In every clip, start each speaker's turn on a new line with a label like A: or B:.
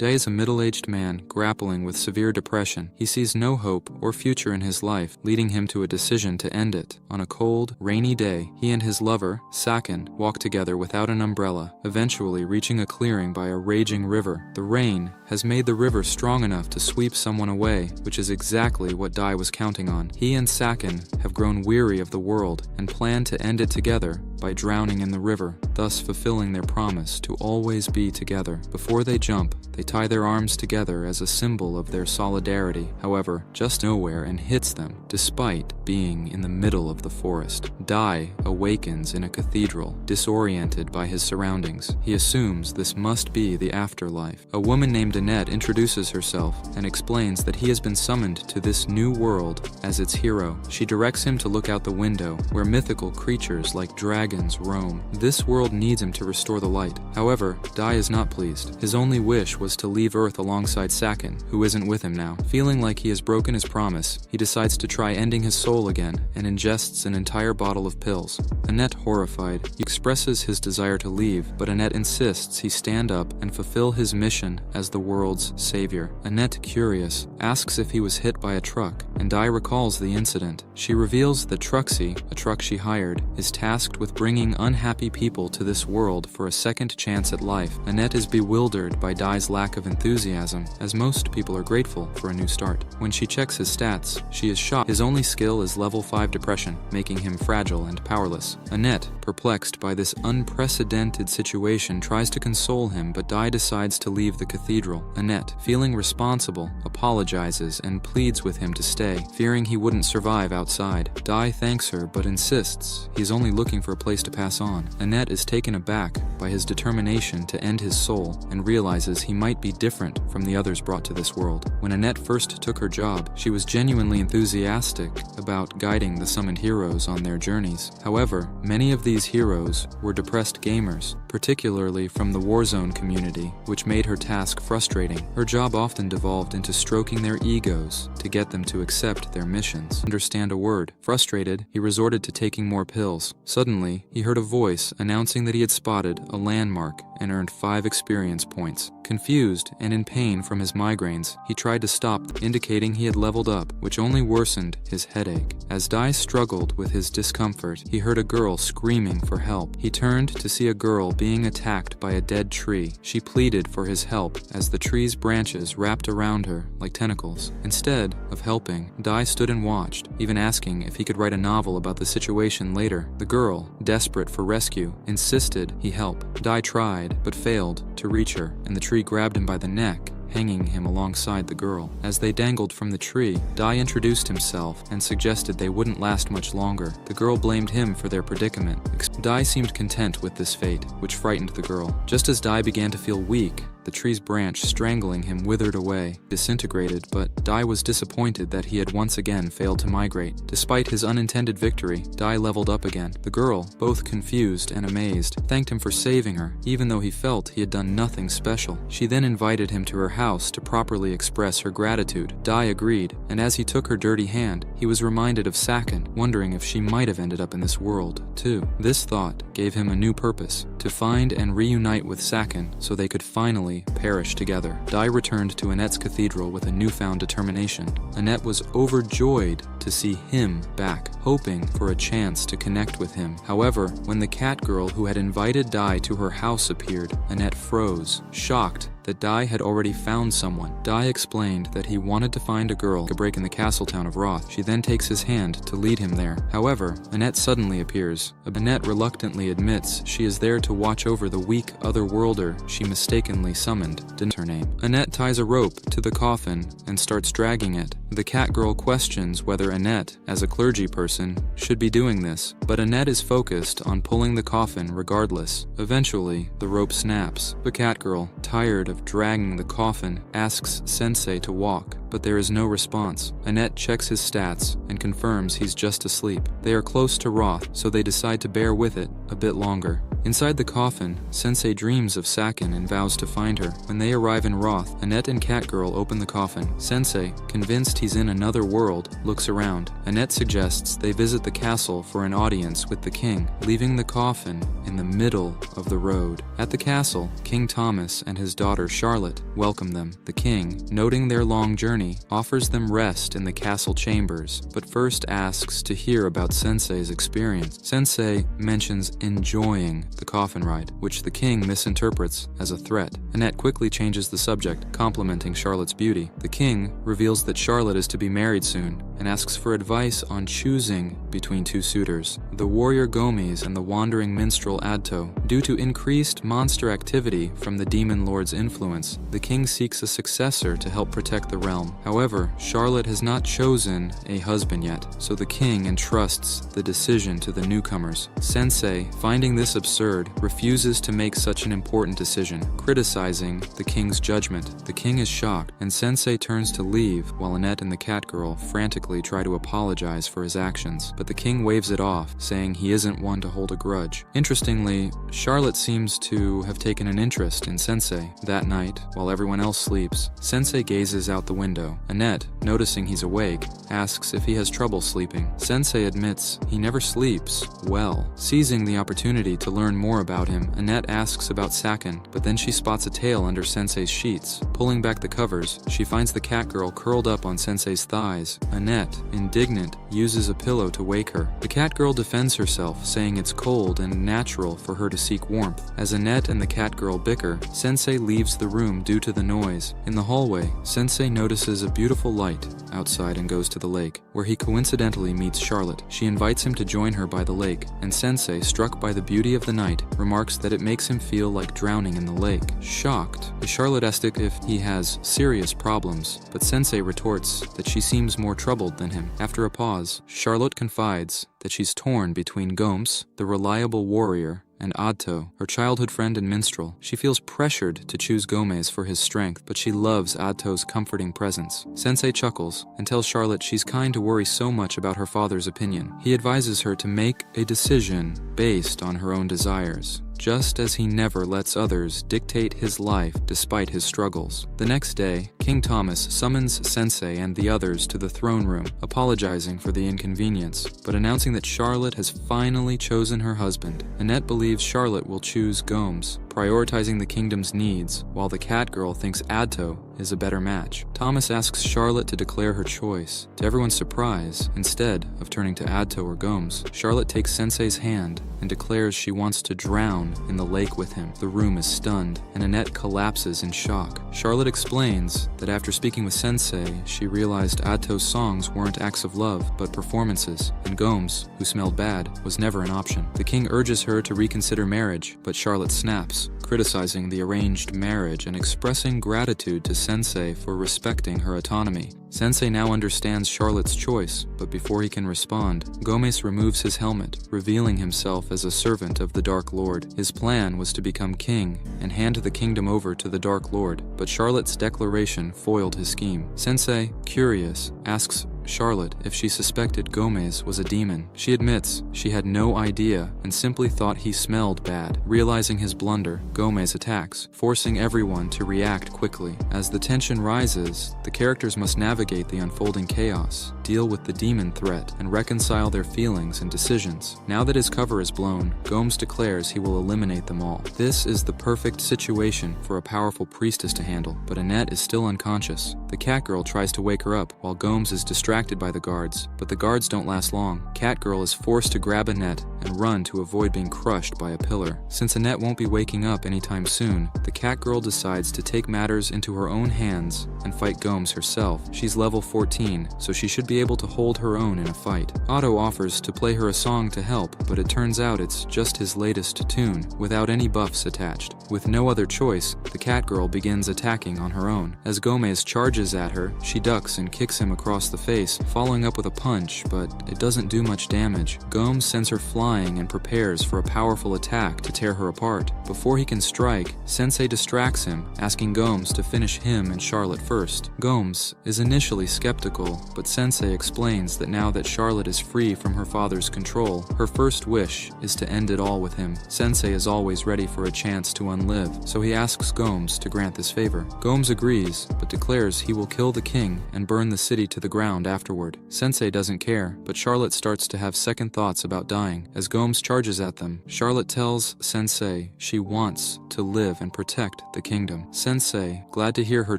A: Dai is a middle-aged man grappling with severe depression. He sees no hope or future in his life, leading him to a decision to end it. On a cold, rainy day, he and his lover, Sakin, walk together without an umbrella, eventually reaching a clearing by a raging river. The rain has made the river strong enough to sweep someone away, which is exactly what Dai was counting on. He and Sakin have grown weary of the world and plan to end it together by drowning in the river, thus fulfilling their promise to always be together. Before they jump, they tie their arms together as a symbol of their solidarity. However, just nowhere and hits them, despite being in the middle of the forest. Dai awakens in a cathedral, disoriented by his surroundings. He assumes this must be the afterlife. A woman named Annette introduces herself and explains that he has been summoned to this new world as its hero. She directs him to look out the window, where mythical creatures like dragons roam. This world needs him to restore the light. However, Dai is not pleased. His only wish was to leave Earth alongside Sakin, who isn't with him now. Feeling like he has broken his promise, he decides to try ending his soul again and ingests an entire bottle of pills. Annette, horrified, expresses his desire to leave, but Annette insists he stand up and fulfill his mission as the world's savior. Annette, curious, asks if he was hit by a truck, and Dai recalls the incident. She reveals that Truxie, a truck she hired, is tasked with bringing unhappy people to this world for a second chance at life. Annette is bewildered by Dai's lack of enthusiasm, as most people are grateful for a new start. When she checks his stats, she is shocked. His only skill is level 5 depression, making him fragile and powerless. Annette, perplexed by this unprecedented situation, tries to console him, but Dai decides to leave the cathedral. Annette, feeling responsible, apologizes and pleads with him to stay, fearing he wouldn't survive outside. Dai thanks her, but insists he's only looking for a place to pass on. Annette is taken aback by his determination to end his soul and realizes he might be different from the others brought to this world. When Annette first took her job, she was genuinely enthusiastic about guiding the summoned heroes on their journeys. However, many of these heroes were depressed gamers, particularly from the Warzone community, which made her task frustrating. Her job often devolved into stroking their egos to get them to accept their missions. Understand a word. Frustrated, he resorted to taking more pills. Suddenly, he heard a voice announcing that he had spotted a landmark and earned 5 experience points. Confused and in pain from his migraines, he tried to stop, indicating he had leveled up, which only worsened his headache. As Dai struggled with his discomfort, he heard a girl screaming for help. He turned to see a girl being attacked by a dead tree. She pleaded for his help as the tree's branches wrapped around her like tentacles. Instead of helping, Dai stood and watched, even asking if he could write a novel about the situation later. The girl, desperate for rescue, insisted he help. Dai tried, but failed to reach her, and the tree grabbed him by the neck, hanging him alongside the girl. As they dangled from the tree, Dai introduced himself and suggested they wouldn't last much longer. The girl blamed him for their predicament. Dai seemed content with this fate, which frightened the girl. Just as Dai began to feel weak, the tree's branch strangling him withered away, disintegrated, but Dai was disappointed that he had once again failed to migrate. Despite his unintended victory, Dai leveled up again. The girl, both confused and amazed, thanked him for saving her, even though he felt he had done nothing special. She then invited him to her house to properly express her gratitude. Dai agreed, and as he took her dirty hand, he was reminded of Sakin, wondering if she might have ended up in this world, too. This thought gave him a new purpose, to find and reunite with Sakin so they could finally perish together. Dai returned to Annette's cathedral with a newfound determination. Annette was overjoyed to see him back, hoping for a chance to connect with him. However, when the cat girl who had invited Dai to her house appeared, Annette froze, shocked that Dai had already found someone. Dai explained that he wanted to find a girl to break in the castle town of Roth. She then takes his hand to lead him there. However, Annette suddenly appears. Annette reluctantly admits she is there to watch over the weak otherworlder she mistakenly summoned. Didn't her name. Annette ties a rope to the coffin and starts dragging it. The cat girl questions whether Annette, as a clergy person, should be doing this, but Annette is focused on pulling the coffin regardless. Eventually, the rope snaps. The cat girl, tired of dragging the coffin, asks Sensei to walk, but there is no response. Annette checks his stats and confirms he's just asleep. They are close to Roth, so they decide to bear with it a bit longer. Inside the coffin, Sensei dreams of Sakin and vows to find her. When they arrive in Roth, Annette and Catgirl open the coffin. Sensei, convinced he's in another world, looks around. Annette suggests they visit the castle for an audience with the king, leaving the coffin in the middle of the road. At the castle, King Thomas and his daughter Charlotte welcome them. The king, noting their long journey, offers them rest in the castle chambers, but first asks to hear about Sensei's experience. Sensei mentions enjoying the coffin ride, which the king misinterprets as a threat. Annette quickly changes the subject, complimenting Charlotte's beauty. The king reveals that Charlotte is to be married soon and asks for advice on choosing between two suitors, the warrior Gomes and the wandering minstrel Adto. Due to increased monster activity from the demon lord's influence, the king seeks a successor to help protect the realm. However, Charlotte has not chosen a husband yet, so the king entrusts the decision to the newcomers. Sensei, finding this absurd, refuses to make such an important decision, criticizing the king's judgment. The king is shocked, and Sensei turns to leave while Annette and the Catgirl frantically try to apologize for his actions, but the king waves it off, saying he isn't one to hold a grudge. Interestingly, Charlotte seems to have taken an interest in Sensei. That night, while everyone else sleeps, Sensei gazes out the window. Annette, noticing he's awake, asks if he has trouble sleeping. Sensei admits he never sleeps well. Seizing the opportunity to learn more about him, Annette asks about Sakin, but then she spots a tail under Sensei's sheets. Pulling back the covers, she finds the Catgirl curled up on Sensei's thighs. Annette, indignant, uses a pillow to wake her. The Catgirl defends herself, saying it's cold and natural for her to seek warmth. As Annette and the Catgirl bicker, Sensei leaves the room due to the noise. In the hallway, Sensei notices a beautiful light outside and goes to the lake, where he coincidentally meets Charlotte. She invites him to join her by the lake, and Sensei, struck by the beauty of the night, remarks that it makes him feel like drowning in the lake. Shocked, Charlotte asks if he has serious problems, but Sensei retorts that she seems more troubled than him. After a pause, Charlotte confides that she's torn between Gomes, the reliable warrior, and Adto, her childhood friend and minstrel. She feels pressured to choose Gomes for his strength, but she loves Adto's comforting presence. Sensei chuckles and tells Charlotte she's kind to worry so much about her father's opinion. He advises her to make a decision based on her own desires, just as he never lets others dictate his life despite his struggles. The next day, King Thomas summons Sensei and the others to the throne room, apologizing for the inconvenience, but announcing that Charlotte has finally chosen her husband. Annette believes Charlotte will choose Gomes, prioritizing the kingdom's needs, while the Catgirl thinks Adto is a better match. Thomas asks Charlotte to declare her choice. To everyone's surprise, instead of turning to Adto or Gomes, Charlotte takes Sensei's hand and declares she wants to drown in the lake with him. The room is stunned, and Annette collapses in shock. Charlotte explains that after speaking with Sensei, she realized Adto's songs weren't acts of love, but performances, and Gomes, who smelled bad, was never an option. The king urges her to reconsider marriage, but Charlotte snaps, criticizing the arranged marriage and expressing gratitude to Sensei for respecting her autonomy. Sensei now understands Charlotte's choice, but before he can respond, Gomes removes his helmet, revealing himself as a servant of the Dark Lord. His plan was to become king and hand the kingdom over to the Dark Lord, but Charlotte's declaration foiled his scheme. Sensei, curious, asks Charlotte if she suspected Gomes was a demon. She admits she had no idea and simply thought he smelled bad. Realizing his blunder, Gomes attacks, forcing everyone to react quickly. As the tension rises, the characters must navigate the unfolding chaos, deal with the demon threat, and reconcile their feelings and decisions. Now that his cover is blown, Gomes declares he will eliminate them all. This is the perfect situation for a powerful priestess to handle, but Annette is still unconscious. The Catgirl tries to wake her up while Gomes is distracted by the guards, but the guards don't last long. Catgirl is forced to grab Annette and run to avoid being crushed by a pillar. Since Annette won't be waking up anytime soon, the Catgirl decides to take matters into her own hands and fight Gomes herself. She's level 14, so she should be able to hold her own in a fight. Otto offers to play her a song to help, but it turns out it's just his latest tune, without any buffs attached. With no other choice, the Catgirl begins attacking on her own. As Gomes charges at her, she ducks and kicks him across the face, face, following up with a punch, but it doesn't do much damage. Gomes sends her flying and prepares for a powerful attack to tear her apart. Before he can strike, Sensei distracts him, asking Gomes to finish him and Charlotte first. Gomes is initially skeptical, but Sensei explains that now that Charlotte is free from her father's control, her first wish is to end it all with him. Sensei is always ready for a chance to unlive, so he asks Gomes to grant this favor. Gomes agrees, but declares he will kill the king and burn the city to the ground afterward. Sensei doesn't care, but Charlotte starts to have second thoughts about dying. As Gomes charges at them, Charlotte tells Sensei she wants to live and protect the kingdom. Sensei, glad to hear her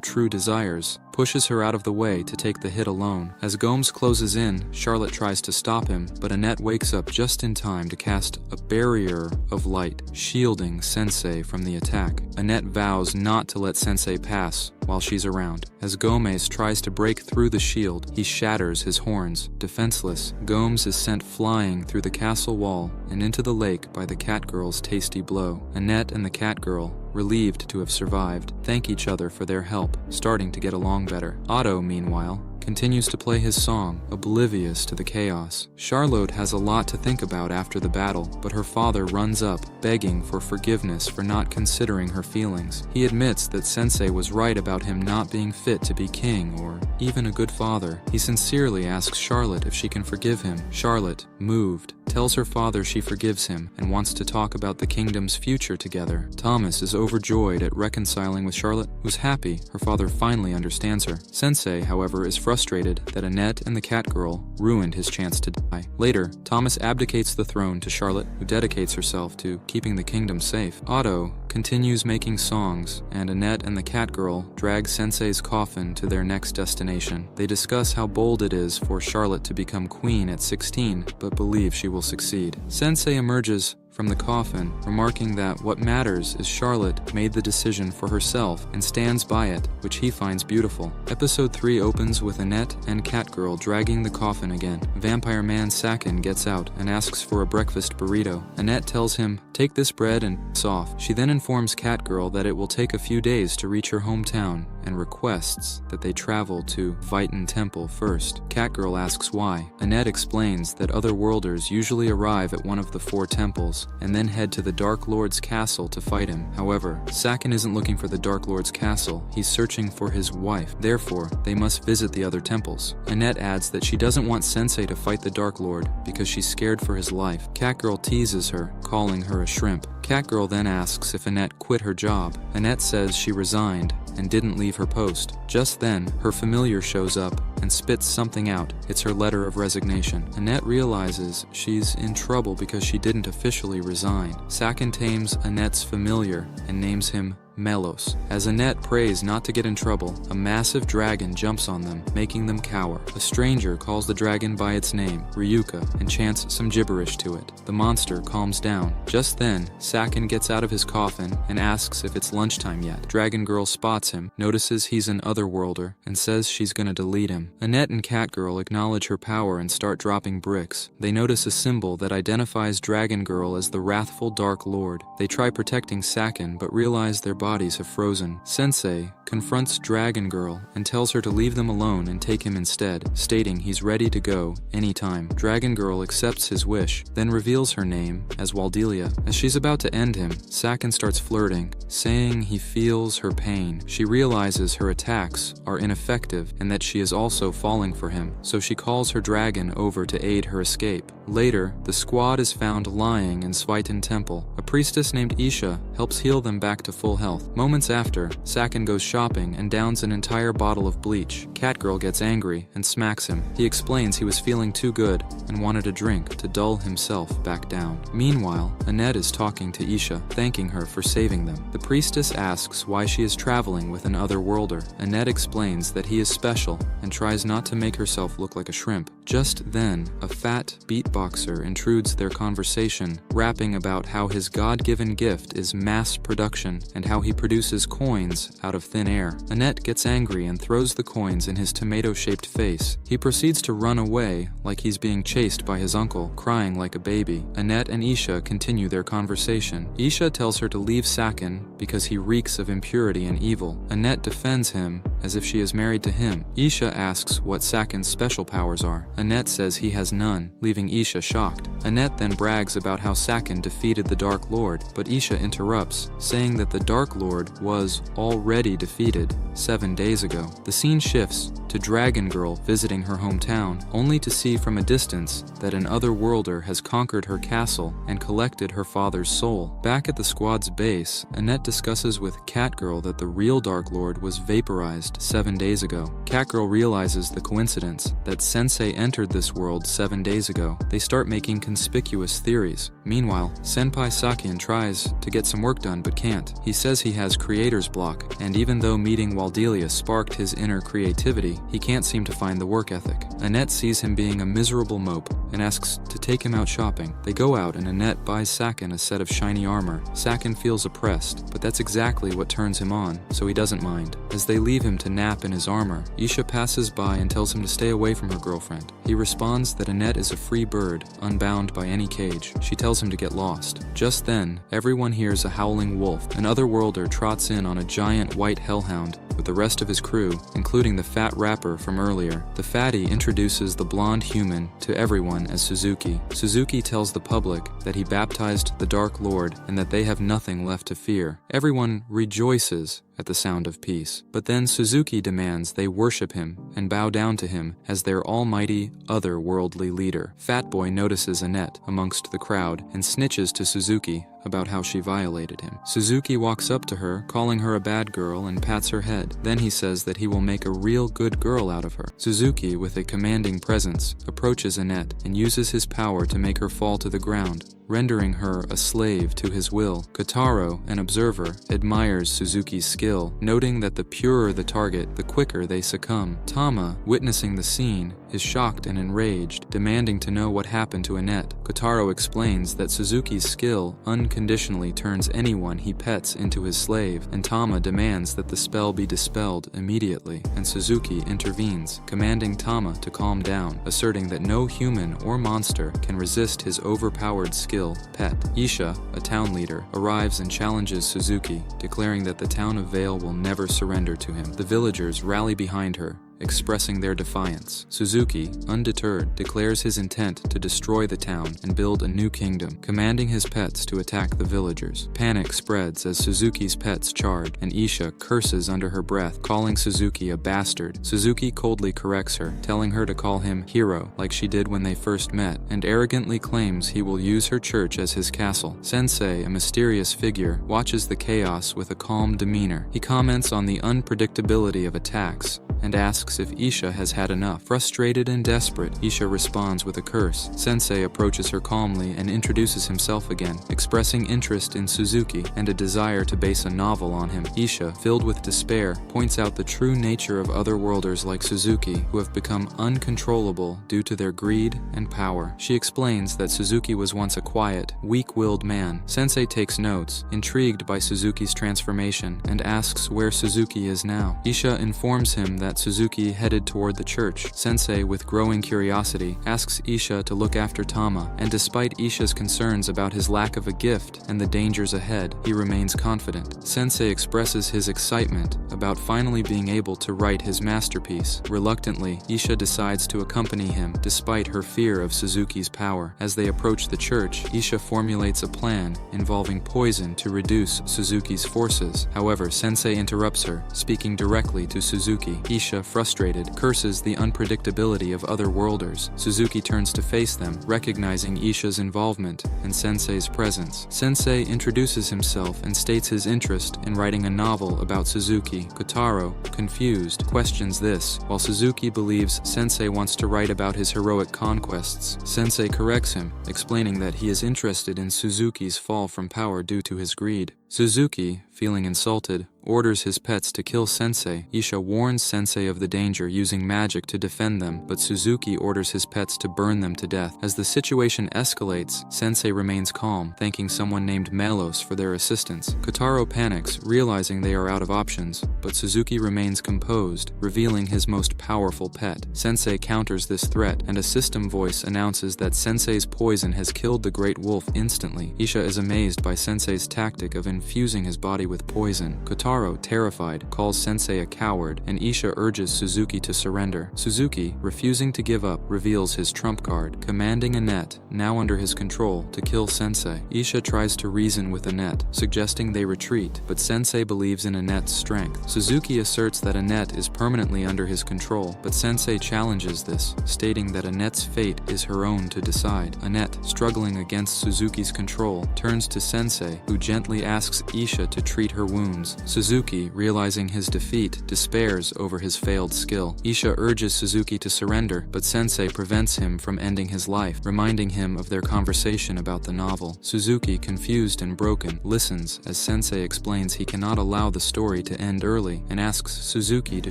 A: true desires, pushes her out of the way to take the hit alone. As Gomes closes in, Charlotte tries to stop him, but Annette wakes up just in time to cast a barrier of light, shielding Sensei from the attack. Annette vows not to let Sensei pass while she's around. As Gomes tries to break through the shield, he shatters his horns. Defenseless, Gomes is sent flying through the castle wall and into the lake by the Catgirl's tasty blow. Annette and the Catgirl, relieved to have survived, thank each other for their help, starting to get along better. Otto, meanwhile, continues to play his song, oblivious to the chaos. Charlotte has a lot to think about after the battle, but her father runs up, begging for forgiveness for not considering her feelings. He admits that Sensei was right about him not being fit to be king or even a good father. He sincerely asks Charlotte if she can forgive him. Charlotte, moved, tells her father she forgives him and wants to talk about the kingdom's future together. Thomas is overjoyed at reconciling with Charlotte, who's happy her father finally understands her. Sensei, however, is frustrated that Annette and the Catgirl ruined his chance to die. Later, Thomas abdicates the throne to Charlotte, who dedicates herself to keeping the kingdom safe. Otto continues making songs, and Annette and the Catgirl drag Sensei's coffin to their next destination. They discuss how bold it is for Charlotte to become queen at 16, but believe she will succeed. Sensei emerges from the coffin, remarking that what matters is Charlotte made the decision for herself and stands by it, which he finds beautiful. Episode 3 opens with Annette and Catgirl dragging the coffin again. Vampire Man Sakin gets out and asks for a breakfast burrito. Annette tells him, "Take this bread and piss off." She then informs Catgirl that it will take a few days to reach her hometown and requests that they travel to Vitan Temple first. Catgirl asks why. Annette explains that other worlders usually arrive at one of the 4 temples and then head to the Dark Lord's castle to fight him. However, Sakin isn't looking for the Dark Lord's castle, he's searching for his wife. Therefore, they must visit the other temples. Annette adds that she doesn't want Sensei to fight the Dark Lord because she's scared for his life. Catgirl teases her, calling her a shrimp. Catgirl then asks if Annette quit her job. Annette says she resigned and didn't leave her post. Just then, her familiar shows up and spits something out. It's her letter of resignation. Annette realizes she's in trouble because she didn't officially resign. Sakin tames Annette's familiar and names him Melos. As Annette prays not to get in trouble, a massive dragon jumps on them, making them cower. A stranger calls the dragon by its name, Ryuka, and chants some gibberish to it. The monster calms down. Just then, Sakin gets out of his coffin and asks if it's lunchtime yet. Dragon Girl spots him, notices he's an otherworlder, and says she's gonna delete him. Annette and Catgirl acknowledge her power and start dropping bricks. They notice a symbol that identifies Dragon Girl as the wrathful Dark Lord. They try protecting Sakin, but realize their bodies have frozen. Sensei confronts Dragon Girl and tells her to leave them alone and take him instead, stating he's ready to go anytime. Dragon Girl accepts his wish, then reveals her name as Waldelia. As she's about to end him, Sakin starts flirting, saying he feels her pain. She realizes her attacks are ineffective and that she is also falling for him, so she calls her dragon over to aid her escape. Later, the squad is found lying in Svitan Temple. A priestess named Isha helps heal them back to full health. Moments after, Sakin goes shopping and downs an entire bottle of bleach. Catgirl gets angry and smacks him. He explains he was feeling too good and wanted a drink to dull himself back down. Meanwhile, Annette is talking to Isha, thanking her for saving them. The priestess asks why she is traveling with an otherworlder. Annette explains that he is special and tries not to make herself look like a shrimp. Just then, a fat beatboxer intrudes their conversation, rapping about how his God-given gift is mass production and how he produces coins out of thin air. Annette gets angry and throws the coins in his tomato-shaped face. He proceeds to run away like he's being chased by his uncle, crying like a baby. Annette and Isha continue their conversation. Isha tells her to leave Sakin because he reeks of impurity and evil. Annette defends him as if she is married to him. Isha asks what Sakin's special powers are. Annette says he has none, leaving Isha shocked. Annette then brags about how Sakin defeated the Dark Lord, but Isha interrupts, saying that the Dark Lord was already defeated 7 days ago. The scene shifts to Dragon Girl visiting her hometown, only to see from a distance that an otherworlder has conquered her castle and collected her father's soul. Back at the squad's base, Annette discusses with Catgirl that the real Dark Lord was vaporized 7 days ago. Catgirl realizes the coincidence that Sensei entered this world 7 days ago. They start making conspicuous theories. Meanwhile, Senpai Sakin tries to get some work done but can't. He says he has creator's block, and even though meeting Waldelia sparked his inner creativity, he can't seem to find the work ethic. Annette sees him being a miserable mope and asks to take him out shopping. They go out and Annette buys Sakin a set of shiny armor. Sakin feels oppressed, but that's exactly what turns him on, so he doesn't mind. As they leave him to nap in his armor, Isha passes by and tells him to stay away from her girlfriend. He responds that Annette is a free bird, unbound by any cage. She tells him to get lost. Just then, everyone hears a howling wolf. An otherworlder trots in on a giant white hellhound with the rest of his crew, including the fat rapper from earlier. The fatty introduces the blonde human to everyone as Suzuki. Suzuki tells the public that he baptized the Dark Lord and that they have nothing left to fear. Everyone rejoices at the sound of peace. But then Suzuki demands they worship him and bow down to him as their almighty, otherworldly leader. Fatboy notices Annette amongst the crowd and snitches to Suzuki about how she violated him. Suzuki walks up to her, calling her a bad girl, and pats her head. Then he says that he will make a real good girl out of her. Suzuki, with a commanding presence, approaches Annette and uses his power to make her fall to the ground, rendering her a slave to his will. Kotaro, an observer, admires Suzuki's skill, noting that the purer the target, the quicker they succumb. Tama, witnessing the scene, is shocked and enraged, demanding to know what happened to Annette. Kotaro explains that Suzuki's skill unconditionally turns anyone he pets into his slave, and Tama demands that the spell be dispelled immediately, and Suzuki intervenes, commanding Tama to calm down, asserting that no human or monster can resist his overpowered skill, Pet. Isha, a town leader, arrives and challenges Suzuki, declaring that the town of Vale will never surrender to him. The villagers rally behind her, expressing their defiance. Suzuki, undeterred, declares his intent to destroy the town and build a new kingdom, commanding his pets to attack the villagers. Panic spreads as Suzuki's pets charge, and Isha curses under her breath, calling Suzuki a bastard. Suzuki coldly corrects her, telling her to call him hero, like she did when they first met, and arrogantly claims he will use her church as his castle. Sensei, a mysterious figure, watches the chaos with a calm demeanor. He comments on the unpredictability of attacks and asks if Isha has had enough. Frustrated and desperate, Isha responds with a curse. Sensei approaches her calmly and introduces himself again, expressing interest in Suzuki and a desire to base a novel on him. Isha, filled with despair, points out the true nature of otherworlders like Suzuki, who have become uncontrollable due to their greed and power. She explains that Suzuki was once a quiet, weak-willed man. Sensei takes notes, intrigued by Suzuki's transformation, and asks where Suzuki is now. Isha informs him that Suzuki headed toward the church. Sensei, with growing curiosity, asks Isha to look after Tama, and despite Isha's concerns about his lack of a gift and the dangers ahead, he remains confident. Sensei expresses his excitement about finally being able to write his masterpiece. Reluctantly, Isha decides to accompany him, despite her fear of Suzuki's power. As they approach the church, Isha formulates a plan involving poison to reduce Suzuki's forces. However, Sensei interrupts her, speaking directly to Suzuki. Isha, frustrated, curses the unpredictability of otherworlders. Suzuki turns to face them, recognizing Isha's involvement and Sensei's presence. Sensei introduces himself and states his interest in writing a novel about Suzuki. Kotaro, confused, questions this, while Suzuki believes Sensei wants to write about his heroic conquests. Sensei corrects him, explaining that he is interested in Suzuki's fall from power due to his greed. Suzuki, feeling insulted, orders his pets to kill Sensei. Isha warns Sensei of the danger using magic to defend them, but Suzuki orders his pets to burn them to death. As the situation escalates, Sensei remains calm, thanking someone named Melos for their assistance. Kotaro panics, realizing they are out of options, but Suzuki remains composed, revealing his most powerful pet. Sensei counters this threat, and a system voice announces that Sensei's poison has killed the great wolf instantly. Isha is amazed by Sensei's tactic of infusing his body with poison. Kotaro, terrified, calls Sensei a coward, and Isha urges Suzuki to surrender. Suzuki, refusing to give up, reveals his trump card, commanding Annette, now under his control, to kill Sensei. Isha tries to reason with Annette, suggesting they retreat, but Sensei believes in Annette's strength. Suzuki asserts that Annette is permanently under his control, but Sensei challenges this, stating that Annette's fate is her own to decide. Annette, struggling against Suzuki's control, turns to Sensei, who gently asks Isha to treat her wounds. Suzuki, realizing his defeat, despairs over his failed skill. Isha urges Suzuki to surrender, but Sensei prevents him from ending his life, reminding him of their conversation about the novel. Suzuki, confused and broken, listens as Sensei explains he cannot allow the story to end early and asks Suzuki to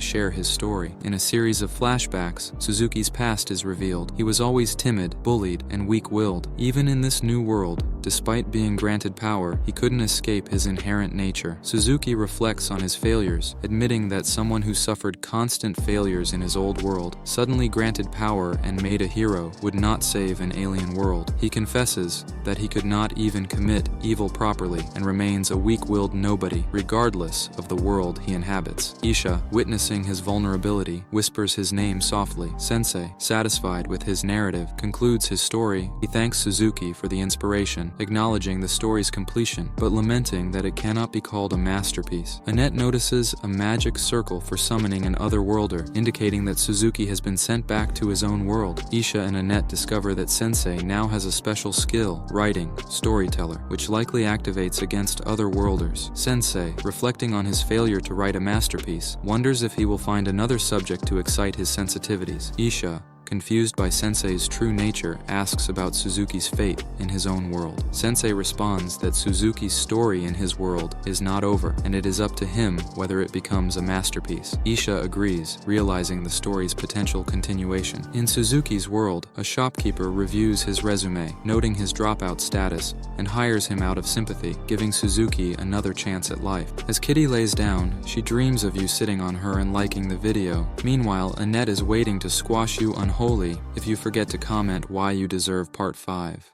A: share his story. In a series of flashbacks, Suzuki's past is revealed. He was always timid, bullied, and weak-willed. Even in this new world, despite being granted power, he couldn't escape his inherent nature. Suzuki reflects on his failures, admitting that someone who suffered constant failures in his old world, suddenly granted power and made a hero, would not save an alien world. He confesses that he could not even commit evil properly and remains a weak-willed nobody, regardless of the world he inhabits. Isha, witnessing his vulnerability, whispers his name softly. Sensei, satisfied with his narrative, concludes his story. He thanks Suzuki for the inspiration, acknowledging the story's completion, but lamenting that it cannot be called a masterpiece. Annette notices a magic circle for summoning an otherworlder, indicating that Suzuki has been sent back to his own world. Isha and Annette discover that Sensei now has a special skill, writing, storyteller, which likely activates against otherworlders. Sensei, reflecting on his failure to write a masterpiece, wonders if he will find another subject to excite his sensitivities. Isha, confused by Sensei's true nature, asks about Suzuki's fate in his own world. Sensei responds that Suzuki's story in his world is not over, and it is up to him whether it becomes a masterpiece. Isha agrees, realizing the story's potential continuation. In Suzuki's world, a shopkeeper reviews his resume, noting his dropout status, and hires him out of sympathy, giving Suzuki another chance at life. As Kitty lays down, she dreams of you sitting on her and liking the video. Meanwhile, Annette is waiting to squash you unholy if you forget to comment why you deserve Part 5.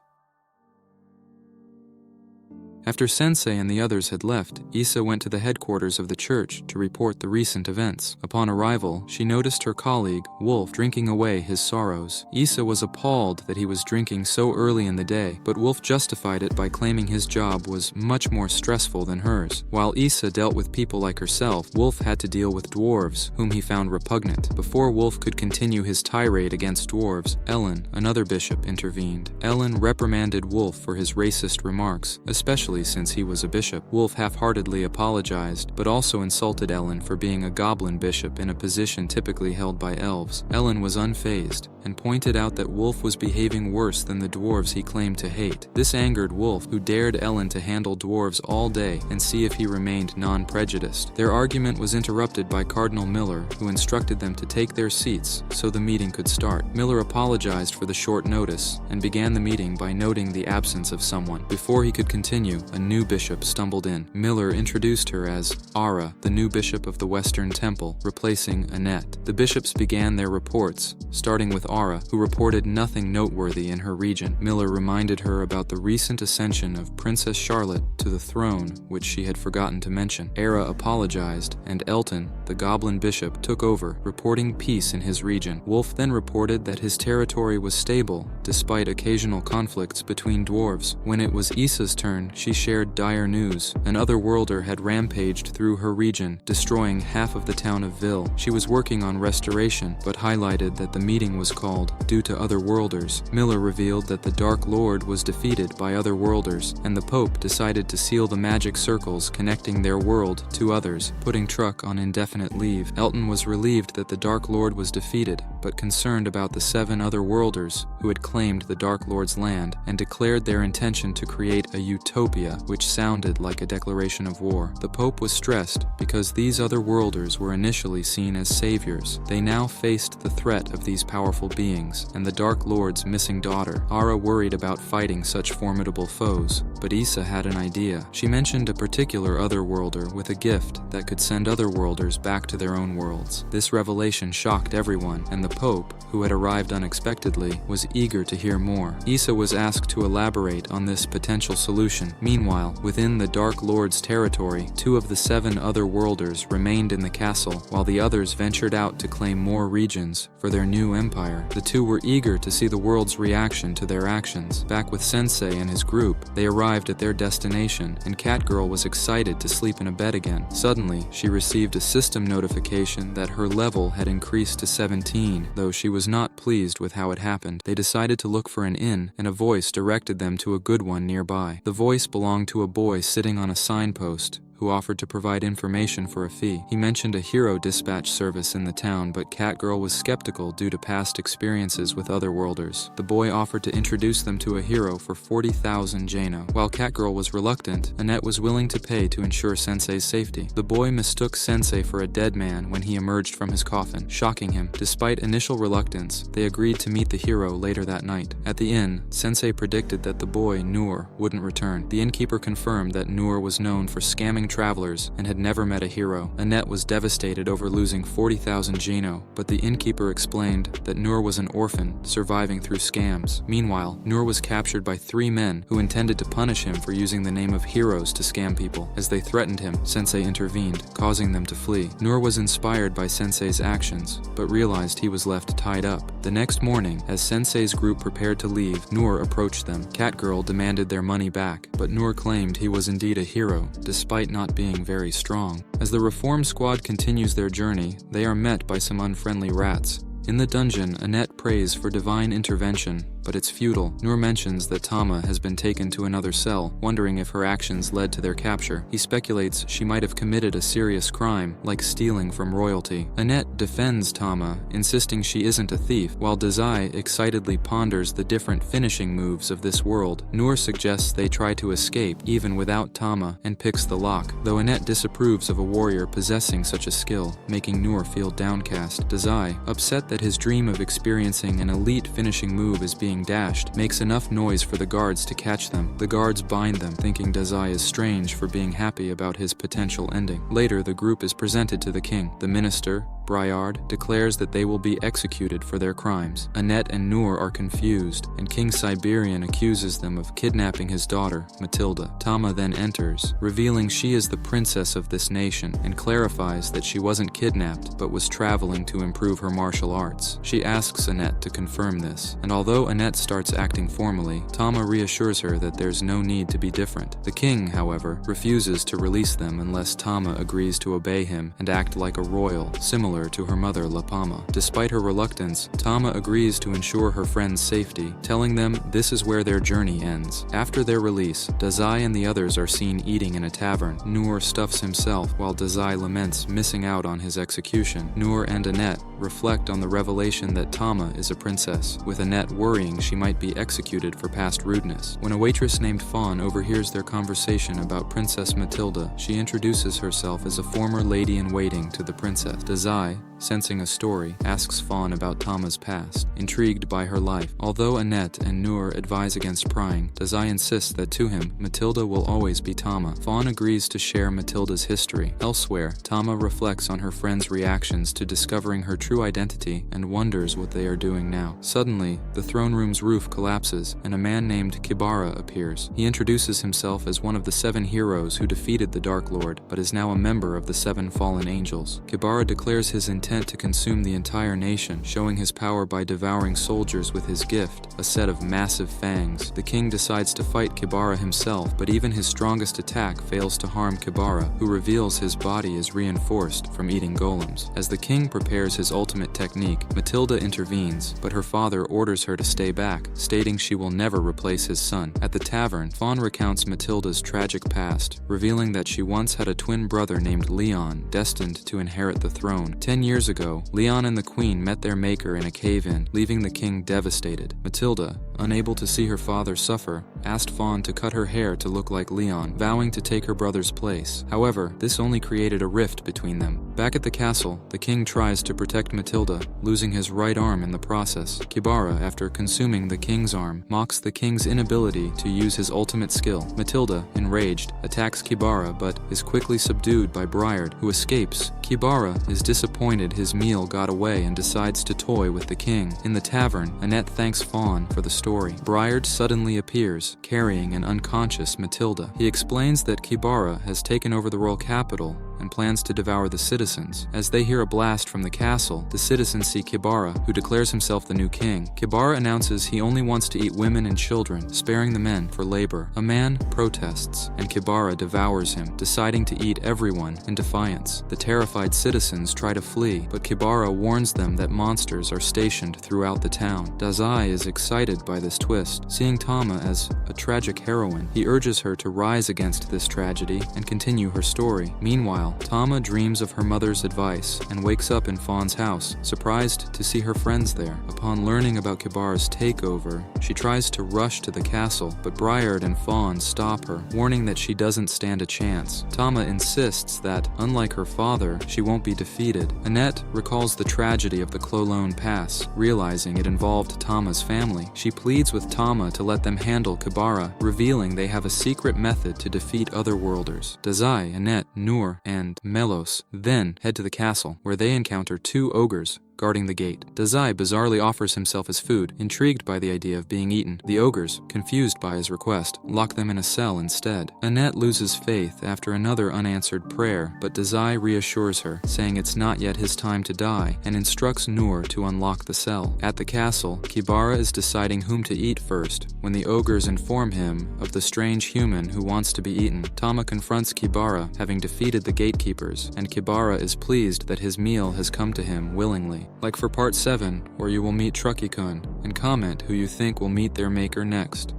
A: After Sensei and the others had left, Issa went to the headquarters of the church to report the recent events. Upon arrival, she noticed her colleague, Wolf, drinking away his sorrows. Issa was appalled that he was drinking so early in the day, but Wolf justified it by claiming his job was much more stressful than hers. While Issa dealt with people like herself, Wolf had to deal with dwarves, whom he found repugnant. Before Wolf could continue his tirade against dwarves, Ellen, another bishop, intervened. Ellen reprimanded Wolf for his racist remarks, especially since he was a bishop. Wolf half-heartedly apologized, but also insulted Ellen for being a goblin bishop in a position typically held by elves. Ellen was unfazed, and pointed out that Wolf was behaving worse than the dwarves he claimed to hate. This angered Wolf, who dared Ellen to handle dwarves all day and see if he remained non-prejudiced. Their argument was interrupted by Cardinal Miller, who instructed them to take their seats so the meeting could start. Miller apologized for the short notice, and began the meeting by noting the absence of someone. Before he could continue, a new bishop stumbled in. Miller introduced her as Ara, the new bishop of the Western Temple, replacing Annette. The bishops began their reports, starting with Ara, who reported nothing noteworthy in her region. Miller reminded her about the recent ascension of Princess Charlotte to the throne, which she had forgotten to mention. Ara apologized, and Elton, the goblin bishop, took over, reporting peace in his region. Wolf then reported that his territory was stable, despite occasional conflicts between dwarves. When it was Issa's turn, she shared dire news. An otherworlder had rampaged through her region, destroying half of the town of Ville. She was working on restoration, but highlighted that the meeting was called due to otherworlders. Miller revealed that the Dark Lord was defeated by otherworlders, and the Pope decided to seal the magic circles connecting their world to others, putting Truck on indefinite leave. Elton was relieved that the Dark Lord was defeated, but concerned about the 7 otherworlders who had claimed the Dark Lord's land and declared their intention to create a utopia, which sounded like a declaration of war. The Pope was stressed because these otherworlders were initially seen as saviors. They now faced the threat of these powerful beings and the Dark Lord's missing daughter. Ara worried about fighting such formidable foes, but Issa had an idea. She mentioned a particular otherworlder with a gift that could send otherworlders back to their own worlds. This revelation shocked everyone, and the Pope, who had arrived unexpectedly, was eager to hear more. Issa was asked to elaborate on this potential solution. Meanwhile, within the Dark Lord's territory, 2 of the 7 other worlders remained in the castle, while the others ventured out to claim more regions for their new empire. The 2 were eager to see the world's reaction to their actions. Back with Sensei and his group, they arrived at their destination, and Catgirl was excited to sleep in a bed again. Suddenly, she received a system notification that her level had increased to 17. Though she was not pleased with how it happened, they decided to look for an inn, and a voice directed them to a good one nearby. The voice belonged to a boy sitting on a signpost, who offered to provide information for a fee. He mentioned a hero dispatch service in the town, but Catgirl was skeptical due to past experiences with other worlders. The boy offered to introduce them to a hero for 40,000 Jano. While Catgirl was reluctant, Annette was willing to pay to ensure Sensei's safety. The boy mistook Sensei for a dead man when he emerged from his coffin, shocking him. Despite initial reluctance, they agreed to meet the hero later that night. At the inn, Sensei predicted that the boy, Noor, wouldn't return. The innkeeper confirmed that Noor was known for scamming travelers and had never met a hero. Annette was devastated over losing 40,000 Jano, but the innkeeper explained that Noor was an orphan, surviving through scams. Meanwhile, Noor was captured by 3 men who intended to punish him for using the name of heroes to scam people. As they threatened him, Sensei intervened, causing them to flee. Noor was inspired by Sensei's actions, but realized he was left tied up. The next morning, as Sensei's group prepared to leave, Noor approached them. Catgirl demanded their money back, but Noor claimed he was indeed a hero, despite not being very strong. As the reform squad continues their journey, they are met by some unfriendly rats. In the dungeon, Annette prays for divine intervention, but it's futile. Noor mentions that Tama has been taken to another cell, wondering if her actions led to their capture. He speculates she might have committed a serious crime, like stealing from royalty. Annette defends Tama, insisting she isn't a thief, while Dazai excitedly ponders the different finishing moves of this world. Noor suggests they try to escape, even without Tama, and picks the lock, though Annette disapproves of a warrior possessing such a skill, making Noor feel downcast. Dazai, upset that his dream of experiencing an elite finishing move is being dashed, makes enough noise for the guards to catch them. The guards bind them, thinking Dazai is strange for being happy about his potential ending. Later, the group is presented to the king. The minister, Briard, declares that they will be executed for their crimes. Annette and Noor are confused, and King Siberian accuses them of kidnapping his daughter, Matilda. Tama then enters, revealing she is the princess of this nation, and clarifies that she wasn't kidnapped, but was traveling to improve her martial arts. She asks Annette to confirm this, and although Annette starts acting formally, Tama reassures her that there's no need to be different. The king, however, refuses to release them unless Tama agrees to obey him and act like a royal, similar to her mother Lapama. Despite her reluctance, Tama agrees to ensure her friend's safety, telling them this is where their journey ends. After their release, Dazai and the others are seen eating in a tavern. Noor stuffs himself while Dazai laments missing out on his execution. Noor and Annette reflect on the revelation that Tama is a princess, with Annette worrying she might be executed for past rudeness. When a waitress named Fawn overhears their conversation about Princess Matilda, she introduces herself as a former lady-in-waiting to the princess. Dazai, sensing a story, asks Fawn about Tama's past, intrigued by her life. Although Annette and Noor advise against prying, Dazai insists that to him, Matilda will always be Tama. Fawn agrees to share Matilda's history. Elsewhere, Tama reflects on her friend's reactions to discovering her true identity and wonders what they are doing now. Suddenly, the throne room's roof collapses, and a man named Kibara appears. He introduces himself as one of the 7 heroes who defeated the Dark Lord, but is now a member of the 7 fallen angels. Kibara declares his intent to consume the entire nation, showing his power by devouring soldiers with his gift, a set of massive fangs. The king decides to fight Kibara himself, but even his strongest attack fails to harm Kibara, who reveals his body is reinforced from eating golems. As the king prepares his ultimate technique, Matilda intervenes, but her father orders her to stay back, stating she will never replace his son. At the tavern, Fawn recounts Matilda's tragic past, revealing that she once had a twin brother named Leon, destined to inherit the throne. 10 years ago, Leon and the queen met their maker in a cave-in, leaving the king devastated. Matilda, unable to see her father suffer, asked Fawn to cut her hair to look like Leon, vowing to take her brother's place. However, this only created a rift between them. Back at the castle, the king tries to protect Matilda, losing his right arm in the process. Kibara, after consuming the king's arm, mocks the king's inability to use his ultimate skill. Matilda, enraged, attacks Kibara but is quickly subdued by Briard, who escapes. Kibara is disappointed worried his meal got away and decides to toy with the king. In the tavern, Annette thanks Fawn for the story. Briard suddenly appears, carrying an unconscious Matilda. He explains that Kibara has taken over the royal capital and plans to devour the citizens. As they hear a blast from the castle, the citizens see Kibara, who declares himself the new king. Kibara announces he only wants to eat women and children, sparing the men for labor. A man protests, and Kibara devours him, deciding to eat everyone in defiance. The terrified citizens try to flee, but Kibara warns them that monsters are stationed throughout the town. Dazai is excited by this twist. Seeing Tama as a tragic heroine, he urges her to rise against this tragedy and continue her story. Meanwhile, Tama dreams of her mother's advice and wakes up in Fawn's house, surprised to see her friends there. Upon learning about Kibara's takeover, she tries to rush to the castle, but Briard and Fawn stop her, warning that she doesn't stand a chance. Tama insists that, unlike her father, she won't be defeated. Annette recalls the tragedy of the Clolone Pass, realizing it involved Tama's family. She pleads with Tama to let them handle Kibara, revealing they have a secret method to defeat otherworlders. Dazai, Annette, Noor, and Melos then head to the castle, where they encounter two ogres guarding the gate. Dazai bizarrely offers himself as food, intrigued by the idea of being eaten. The ogres, confused by his request, lock them in a cell instead. Annette loses faith after another unanswered prayer, but Dazai reassures her, saying it's not yet his time to die, and instructs Noor to unlock the cell. At the castle, Kibara is deciding whom to eat first, when the ogres inform him of the strange human who wants to be eaten. Tama confronts Kibara, having defeated the gatekeepers, and Kibara is pleased that his meal has come to him willingly. Like for part 7, where you will meet Trucky-kun, and comment who you think will meet their maker next.